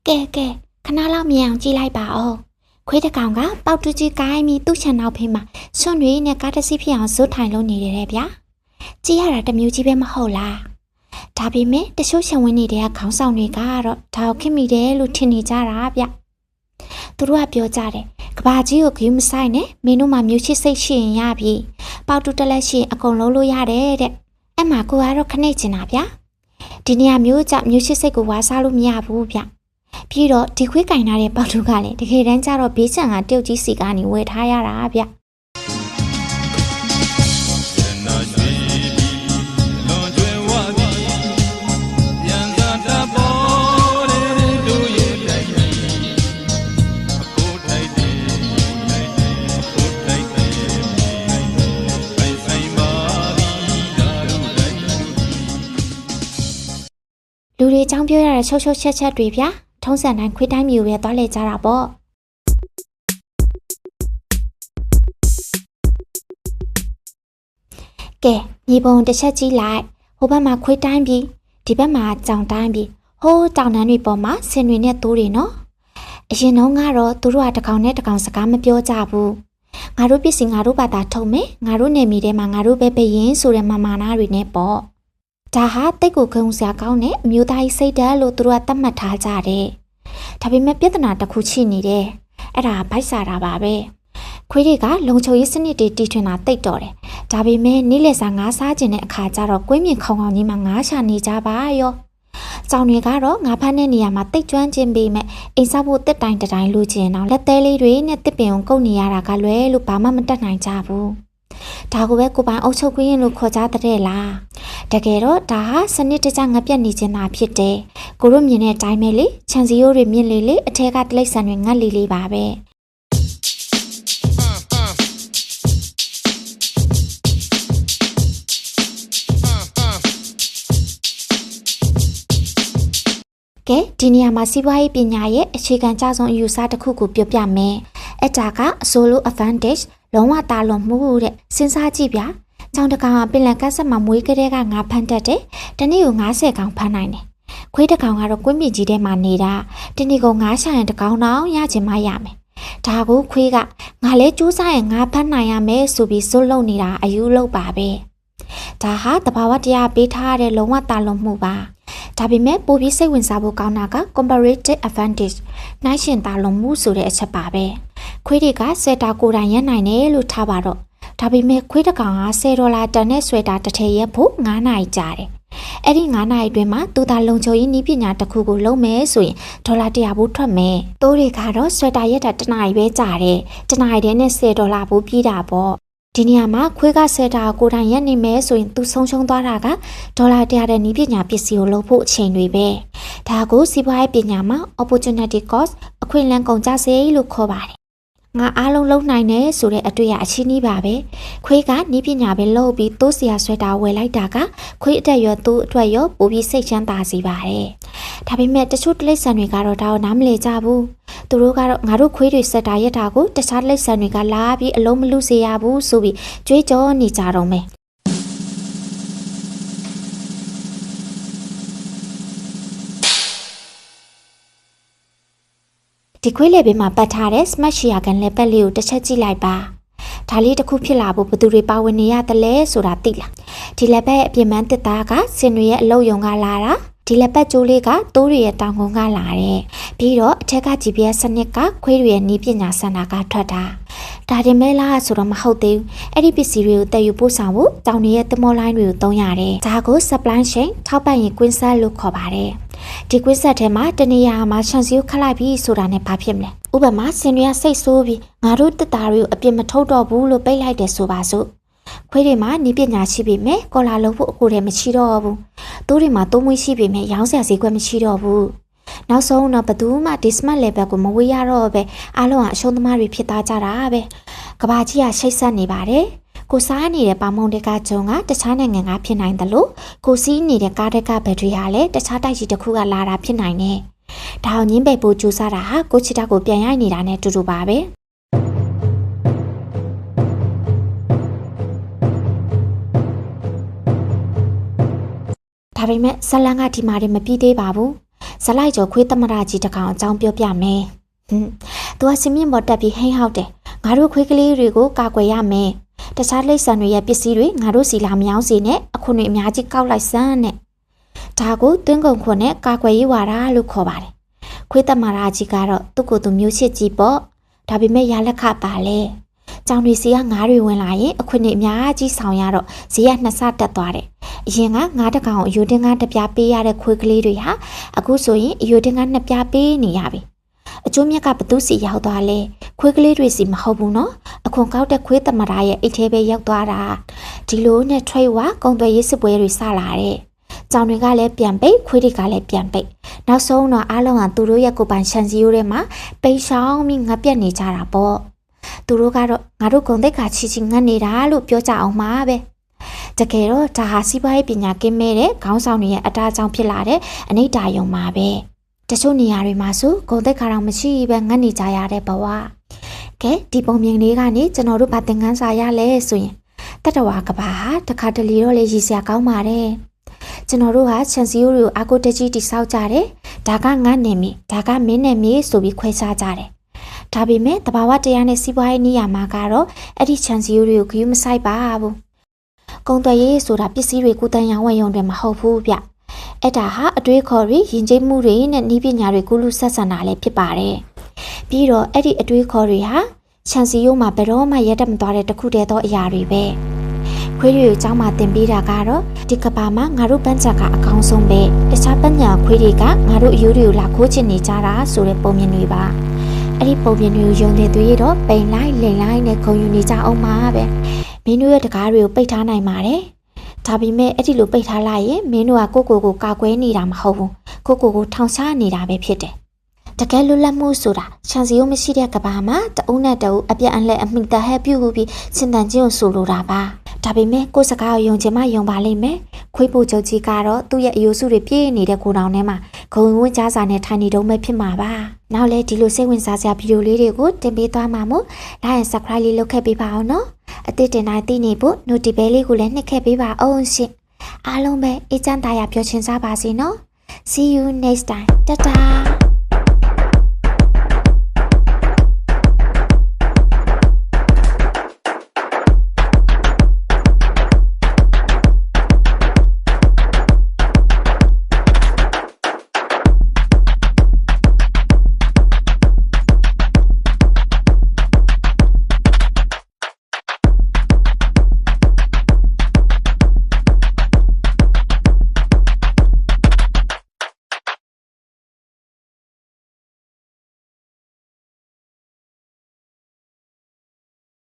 ကဲခဏလောက်မြင်အောင်ကြည့်လိုက်ပါဦးခွေးတစ်ကောင်ကပေါက်တူးကြီးကိုင်းပြီးသူ့ခြံနောက်ဖေးမှာဆွန့်တွေနဲ့ကားတစ်စီးဖြစ်အောင်ဇွတ်ထိုင်လို့နေတယ်ဗျာကြည့်ရတာတမျိုးကြီးပဲမဟုတ်လားဒါပေမဲ့တချို့ခြံဝင်းနေတဲ့ခေါင်းဆောင်တွေကတော့ဒါကိုခင်မိတယ်လို့ထင်နေကြတာဗျသူတို့ကပြောကြတယ်ကဘာကြီးကိုဂယူးမဆိုင်နဲ့မင်းတို့မှမျိုးချစ်စိတ်ရှိရင်ရပြီပေါက်တူးတက်လက်ရှိရင်အကုန်လုံးလို့ရတယ်တဲ့အဲ့မှာကိုကတော့ခနဲ့ကျင်တာဗျာဒီနေရာမျိုးကြမျိုးချစ်စိတ်ကိုဝါစားလို့မရဘူးဗျပြီးတော့ဒီခွေးကင်ထားတဲ့ပေါက်တူကလည်းတကယ်တမ်းကျတော့ဘေးချံကတယောက်ကြီးစီကနေဝယ်ထားရတာဗျလူတွေအကြောင်းပြောရတဲ့ရှုပ်ချက်တွေဗျာထုံးစံတိုင်းခွေးတိုင်းမျိုးပဲသွားလဲကြတာပေါ့ကဲမြေပုံတစ်ချက်ကြီးလိုက်ဟိုဘက်မှာခွေးတိုင်းပြီးဒီဘက်မှာကြောင်တိုင်းပြီးဟိုးတောင်တန်းတွေပေါ်မှာဆင်တွေနဲ့တိုးတွေနော်အရင်တော့ကတော့သူတို့ကတစ်ကောင်နဲ့တစ်ကောင်စကားမပြောကြဘူးငါတို့ပစ္စည်းငါတို့ဘာသာထုံမယ်ငါတို့နယ်မြေထဲမှာငါတို့ပဲပဲရင်ဆိုတဲ့မာနာတွေနဲ့ပေါ့ဒါဟာတိတ်ကိုခုံစရာကောင်းတဲ့အမျိုးသားကြီးစိတ်ဓာတ်လို့သူတို့ကသတ်မှတ်ထားကြတယ်ဒါပေမဲ့ပြဿနာတစ်ခုရှိနေတယ်အဲ့ဒါဗိုက်စာတာပါပဲခွေးတွေကလုံခြုံရေးစနစ်တွေတီထွင်တာတိတ်တော်တယ်ဒါပေမဲ့နေ့လည်စာငါးစားခြင်းတဲ့အခါကျတော့ကွင်းမြင်ခေါင်ကြီးမှာငါးရှာနေကြပါရောကြောင်တွေကတော့ငါဖမ်းတဲ့နေရာမှာတိတ်ကျွမ်းခြင်းပေမဲ့အိမ်ဆောက်ဖို့တစ်တိုင်တိုင်းလူချင်းအောင်လက်သေးလေးတွေနဲ့တစ်ပင်ကိုကုတ်နေရတာကလွဲလို့ဘာမှမတတ်နိုင်ကြဘူးဒါကိုပဲကိုပိုင်အုပ်ချုပ်ခွင့်လို့ခေါ်ကြတဲ့လားတကယ်တော့ဒါဟာစနစ်တကျငပြက်နေခြင်းသာဖြစ်တယ်ကိုတို့မြင်တဲ့အတိုင်းပဲလေခြံစည်းရိုးတွေမြင့်လေအထက်ကတိလိษံတွေငတ်လေပါပဲကဲဒီနေရာမှာစီးပွားရေးပညာရဲ့အခြေခံကျဆုံးအယူဆတစ်ခုကိုပြောပြမယ်အဲ့ဒါကအဆိုလို advantage လုံးဝတာလွန်မှုတဲ့စဉ်းစားကြည့်ဗျာကျောင်းတကောင်ပင်လယ်ကတ်ဆက်မှာမွေးကလေးကငါဖမ်းတတ်တယ်တနေ့ကို90ကောင်ဖမ်းနိုင်တယ်ခွေးတကောင်ကတော့ကွင်းမြေကြီးထဲမှာနေတာတနေ့ကို9ရှာရင်တကောင်တော့ရချင်မှရမယ်ဒါကိုခွေးကငါလဲကြိုးစားရင်ငါဖမ်းနိုင်ရမယ်ဆိုပြီးစွတ်လုံနေတာအယူလို့ပါပဲဒါဟာတဘာဝတရားပေးထားတဲ့လုံးဝတာလွန်မှုပါဒါပေမဲ့ပိုပြီးစိတ်ဝင်စားဖို့ကောင်းတာက comparative advantage နိုင်ရှင်တာလွန်မှုဆိုတဲ့အချက်ပါပဲခွေးတွေကဆွဲတာကိုယ်တိုင်ရနိုင်တယ်လို့ထားပါတော့ဒါပေမဲ့ခွေးတစ်ကောင်က$10တန်နဲ့ဆွဲတာတစ်ထည်ရက်ဖို့9နာရီကြာတယ်အဲ့ဒီ9နာရီအတွင်းမှာသူသာလုံခြုံရေးနည်းပညာတစ်ခုကိုလုပ်မယ်ဆိုရင်$100ဘူးထွက်မယ်တိုးတွေကတော့ဆွဲတာရက်တာ1နာရီပဲကြာတယ်1နာရီတည်းနဲ့$10ဘူးပြီးတာပေါ့ဒီနေရာမှာခွေးကဆွဲတာကိုယ်တိုင်ရက်နေမယ်ဆိုရင်သူဆုံးရှုံးသွားတာက$100တဲ့နည်းပညာပစ္စည်းကိုလုပ်ဖို့အချိန်တွေပဲဒါကိုစီးပွားရေးပညာမှာ opportunity cost အခွင့်အလမ်းကုန်ကျစရိတ်လို့ခေါ်ပါတယ်ငါအားလုံးလုံနိုင်တယ်ဆိုတဲ့အတွေ့အချင်းကြီးပါပဲခွေးကနည်းပညာပဲလုပ်ပြီးတိုးစရာဆွဲတာဝယ်လိုက်တာကခွေးအတက်ရောသူ့အတွက်ရောပိုပြီးစိတ်ချမ်းသာစေပါတယ်ဒါပေမဲ့တချို့တိရစ္ဆာန်တွေကတော့ဒါကိုနားမလည်ကြဘူးသူတို့ကတော့ငါတို့ခွေးတွေစက်တာရက်တာကိုတခြားတိရစ္ဆာန်တွေကလာပြီးအလုံးမလူစေရဘူးဆိုပြီးကြွေးကြောနေကြတော့မယ်ဒီခွေးလေဘေးမှာပတ်ထားတဲ့ smart share ကန်လက်ပတ်လေးကိုတစ်ချက်ကြည့်လိုက်ပါဒါလေးတစ်ခုဖြစ်လာဖို့ဘသူတွေပါဝင်နေရတယ်လဲဆိုတာသိလားဒီလက်ပတ်အပြင်ပန်းတစ်သားကစင်တွေရဲ့အလုပ်ယုံကလာတာဒီလက်ပတ်ကျိုးလေးကတိုးတွေရဲ့တောင်ကုန်းကလာတယ်ပြီးတော့အထက်က GPS စနစ်ကခွေးတွေရဲ့နည်းပညာစင်တာကထွက်တာဒါတင်မဲလားဆိုတော့မဟုတ်သေးဘူးအဲ့ဒီပစ္စည်းတွေကိုတည်ယူပို့ဆောင်ဖို့တောင်တွေရဲ့သမောလိုင်းတွေကိုသုံးရတယ်ဒါကို supply chain ထောက်ပံ့ရေးကွင်းဆက်လို့ခေါ်ပါတယ်ဒီကွင်းဆက်ထဲမှာတနေရာမှာခြံစည်းရိုးခတ်လိုက်ပြီးဆိုတာနဲ့ဘာဖြစ်မလဲဥပမာစင်တွေကစိတ်ဆိုးပြီးငါတို့တက်တာတွေကိုအပြစ်မထုတ်တော့ဘူးလို့ပိတ်လိုက်တယ်ဆိုပါစို့ခွေးတွေမှာနည်းပညာရှိပေမဲ့ကော်လာလုံးဖို့အကိုတည်းမရှိတော့ဘူးတိုးတွေမှာတိုးမွေးရှိပေမဲ့ရောင်းစရာဈေးကွက်မရှိတော့ဘူးနောက်ဆုံးတော့ဘသူမှဒီ smart level ကိုမဝေးရတော့ပဲအားလုံးကအရှုံးသမားတွေဖြစ်သားကြတာပဲကဘာကြီးကရှိတ်ဆက်နေပါတယ်ကိုစားနေတဲ့ပါမုံတွေကဂျုံကတခြားနိုင်ငံကဖြစ်နိုင်တယ်လို့ကိုစီးနေတဲ့ကားတက်ကဘက်ထရီဟာလည်းတခြားတိုက်ကြီးတစ်ခုကလာတာဖြစ်နိုင်တယ်ဒါအောင်ညင်းပိတ်ဖို့ကြိုးစားတာဟာကိုချစ်တာကိုပြန်ရိုက်နေတာနဲ့တူတူပါပဲဒါပေမဲ့ဇလန်ကဒီမှာမပြီးသေးပါဘူး ဇလိုက်ကျော်ခွေးသမရကြီးတကောင်အကြောင်းပြောပြမယ်သူကစင်မြင့်ပေါ်တက်ပြီးဟိန်းဟောက်တယ်ငါတို့ခွေးကလေးတွေကိုကာကွယ်ရမယ်တခြားလိပ်ဆန်တွေရဲ့ပစ္စည်းတွေငါတို့စီလာမယောင်းစေနဲ့အခွန်တွေအများကြီးကောက်လိုက်စမ်းနဲ့ဒါကိုတွင်းကုန်ခွန်နဲ့ကာကွယ်ရေးဝါဒလို့ခေါ်ပါတယ်ခွေးသမရကြီးကတော့သူ့ကိုယ်သူမျိုးချစ်ကြီးပေါ့ဒါပေမဲ့ရလက်ခပါလေကြောင်တွေစီကငါးတွေဝင်လာရင်အခွင့်အများကြီးဆောင်ရတော့ဈေးကနှစ်ဆတက်သွားတယ်အရင်ကငါးတကောင်အယူတင်းကားတစ်ပြားပေးရတဲ့ခွေးကလေးတွေဟာအခုဆိုရင်အယူတင်းကားနှစ်ပြားပေးနေရပြီအကျိုးမြတ်ကဘသူစီရောက်သွားလဲခွေးကလေးတွေစီမဟုတ်ဘူးနော်အခွန်ကောက်တဲ့ခွေးသမရာရဲ့အိတ်ထဲပဲရောက်သွားတာဒီလိုနဲ့ထွေဝါကုံသွယ်ရေးစစ်ပွဲတွေစလာတဲ့ကြောင်တွေကလည်းပြန်ပိတ်ခွေးတွေကလည်းပြန်ပိတ်နောက်ဆုံးတော့အားလုံးကသူတို့ရဲ့ကိုယ်ပိုင်ခြံစည်းရိုးထဲမှာပိတ်ဆောင်ပြီးငတ်ပြက်နေကြတာပေါ့သူတို့ကတော့ငါတို့ဂုံတိတ်ခါချီချီငတ်နေတာလို့ပြောကြအောင်ပါပဲတကယ်တော့ဒါဟာစီးပွားရေးပညာကင်းမဲ့တဲ့ခေါင်းဆောင်တွေရဲ့အတားအကြောင်းဖြစ်လာတဲ့အနိဋ္ဌာယုံပါပဲတချို့နေရာတွေမှာဆိုဂုံတိတ်ခါတော့မရှိပဲငတ်နေကြရတဲ့ဘဝကဲဒီပုံမြင်လေးကနေကျွန်တော်တို့ဗာသင်ခန်းစာရလဲဆိုရင်တတဝါကဘာဟာတခါတလေတော့လေရည်စရာကောင်းပါတယ်ကျွန်တော်တို့ဟာခြံစည်းရိုးတွေကိုအာကိုတကြီးတိဆောက်ကြတယ်ဒါကငတ်နေပြီဒါကမင်းနေပြီဆိုပြီးခွဲခြားကြတယ်ဒါပေမဲ့တဘာဝတရားနဲ့စီးပွားရေးနေရာမှာကတော့အဲ့ဒီခြံစည်းရိုးတွေကိုဂရုမစိုက်ပါဘူးကုံသွယ်ရေးဆိုတာပစ္စည်းတွေကိုတန်ရောင်းဝယ်ရုံတွေမဟုတ်ဘူးဗျအဲ့ဒါဟာအတွေးခေါ်တွေယဉ်ကျေးမှုတွေနဲ့နည်းပညာတွေကုလူဆက်ဆံတာလည်းဖြစ်ပါတယ်ပြီးတော့အဲ့ဒီအတွေးခေါ်တွေဟာခြံစည်းရိုးမှာဘယ်တော့မှရက်တက်မသွားတဲ့တခုတည်းသောအရာတွေပဲခွေးတွေကိုကျောင်းမှာသင်ပေးတာကတော့ဒီကဘာမှာငါတို့ပန်းချံကအကောင်းဆုံးပဲတခြားပညာခွေးတွေကငါတို့အယူတွေကိုလာခိုးချင်နေကြတာဆိုတဲ့ပုံမြင်တွေပါအဲ့ဒီပုံပြင်တွေကိုယုံတဲ့သူရတော့ပိန်လိုက်လိန်လိုက်နဲ့ခုံယူနေကြအောင်ပါပဲမင်းတို့ရဲ့တကားတွေကိုပိတ်ထားနိုင်ပါတယ်ဒါပေမဲ့အဲ့ဒီလိုပိတ်ထားလိုက်ရင်မင်းတို့ကကိုကိုကာကွယ်နေတာမဟုတ်ဘူးကိုထောင်ချနေတာပဲဖြစ်တယ်တကယ်လွတ်လပ်မှုဆိုတာခြံစည်းရိုးမရှိတဲ့ကဘာမှာတအုပ်နဲ့တအုပ်အပြက်အလှည့်အမိတဟဲပြုတ်ပြီးစင်တန်ချင်းကိုဆိုလိုတာပါဒါပေမဲ့ကိုစကားကိုယုံချင်မှယုံပါလိမ့်မယ်ခွေးပိုချုပ်ကြီးကတော့သူ့ရဲ့အယိုးစုတွေပြည့်နေတဲ့ကိုတောင်ထဲမှာဂုံဝင်းကြားစာနဲ့ထိုင်နေတော့မှဖြစ်မှာပါနောက်လဲဒီလိုစိတ်ဝင်စားစရာဗီဒီယိုလေးတွေကိုတင်ပေးသွားမှာမို့ like and subscribe လေးလုပ်ခဲ့ပေးပါအောင်နော်အသစ်တင်တိုင်းသိနေဖို့ notification ဘဲလေးကိုလည်းနှိပ်ခဲ့ပေးပါအောင်ရှင်အားလုံးပဲအေးချမ်းသာယာပျော်ရွှင်ကြပါစေနော် see you next time တတာ